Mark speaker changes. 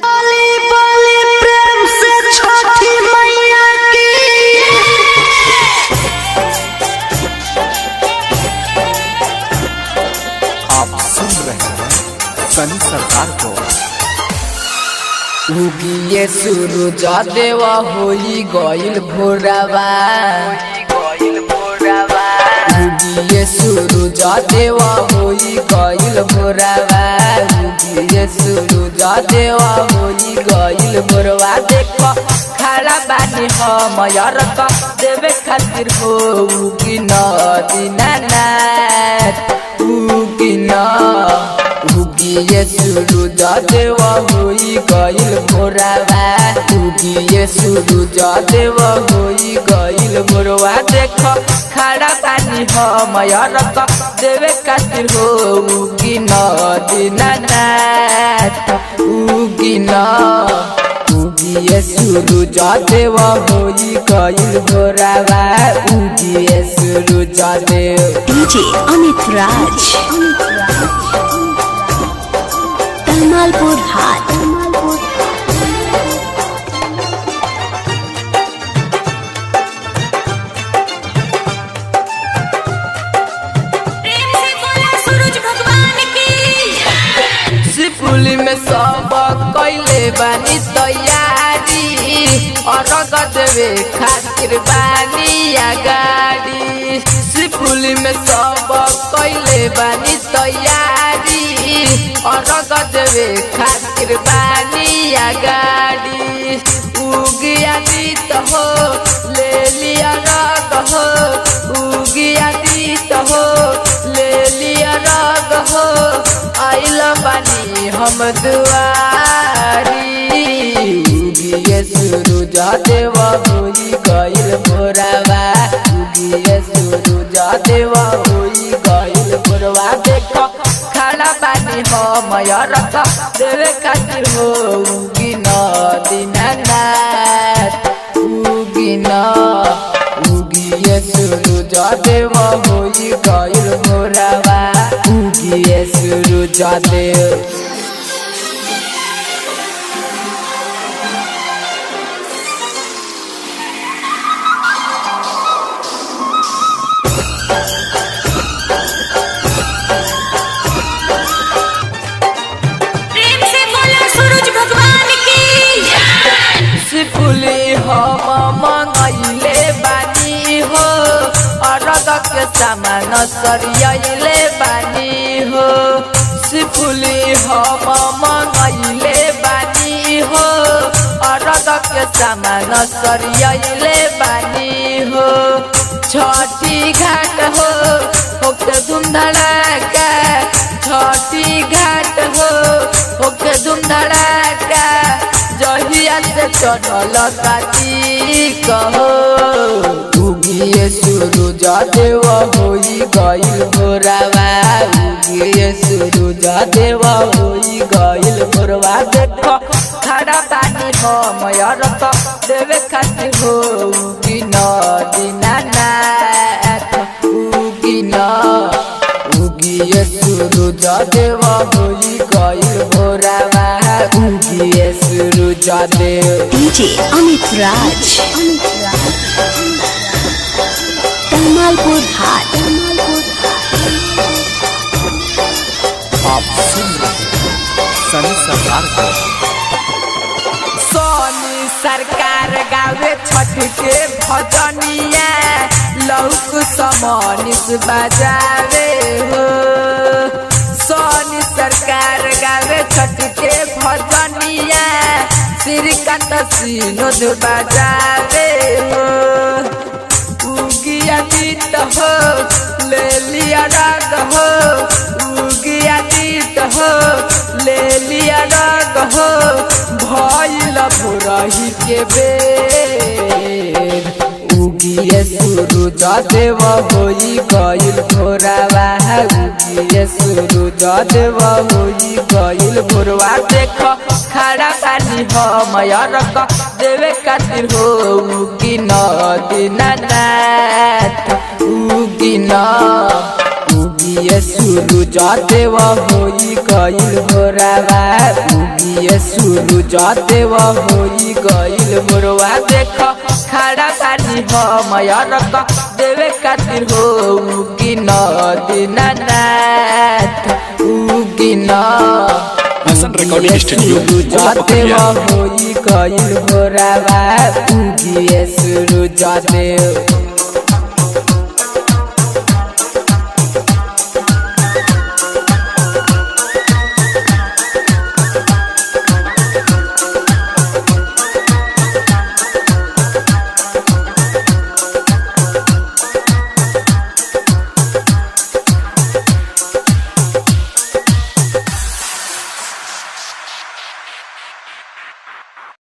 Speaker 1: बोली बोली प्रेम से छठी मैया की।
Speaker 2: आप सुन रहे हैं सनी सरकार को।
Speaker 3: उगिए सूरज देवा होई गइल भोरवा, उगिए सूरज देवा होई गइल भोरवा, उगिए सूरज देवा होई गइल भोरवा। देखो खड़ा बानी हम यारत देवे खातिर हो उगी दीनानाथ, उगी उगिए सूरज देवा होई गइल भोरवा, उगिए सूरज देवा होई गइल भोरवा। देखो खड़ा बानी हम यारत देवे खातिर हो उगी दीनानाथ, उगी उगिए सूरज देवा होई गइल भोरवा, उगिए सूरज देव।
Speaker 1: डीजे अमित राज कमालपुर हाट।
Speaker 3: शिवपुली में सब कैले बानी तैयारी, अर्घ देवे खातिर बानी आगाड़ी। शिवपुली में सब कैले बानी तैयारी, अर्घ देवे खातिर बानी आगाड़ी। उगिया दीत हो ले लिया रग हो, उगिया दीत हो ले लिया रग हो। आइल बानी हम दुआरी, उगिए सूरज देवा होई गइल भोरवा, उगिए सूरज देवा होई गइल भोरवा। देखो खड़ा बानी हम यारत देवे खातिर हो उगी दीनानाथ, उगी उगिए सूरज देवा होई गइल भोरवा, उगिए सूरज देव। शिवपुली हम मंगैले बानी हो, अर्घ के सामान सरियले बानी हो। शिवपुली हम मंगैले बानी हो, अर्घ के सामान सरियले बानी हो। छठी घाट हो होके धूम धड़ाका, छठी घाट हो होके धूम धड़ाका। जहिया से चढ़ल कार्तिक हो, उगिए सूरज देवा होई गइल भोरवा, उगिए सूरज देवा होई गइल भोरवा। देखो खड़ा बानी हम यारत देवे खातिर हो उगी दीनानाथ, उगी उगिए सूरज देवा होई गइल भोरवा, उगिए सूरज देव।
Speaker 1: डीजे अमित राज कमालपुर हाट।
Speaker 2: आप सुन रहे हैं सनी सरकार को।
Speaker 3: सोनी सरकार गावे छठ के भजनिया, लौक समनिस बजावे हो। सोनी सरकार गावे छठ के भजनिया, श्रीकांत सिनोद बजावे हो। उगिया दीत हो ले लिया राग हो, उगिया दीत हो ले लिया राग हो। भइल भोरही के बेर, उगिए सूरज देवा होई गइल भोरवा, उगिए सूरज देवा होई गइल भोरवा। देखो खड़ा बानी हम यारत देवे खातिर हो उगी दीनानाथ, उगी उगिए सूरज देव होई गइल भोरावा उगिए सूरज देव होई गइल भोरवा देख खड़ा पानी हम अरग देवे खातिर हो उगी न दीनानाथ उगी न
Speaker 2: हसन रिकॉर्डिंग स्टूडियो
Speaker 3: देव होई गइल भोरावा उगिए सूरज देव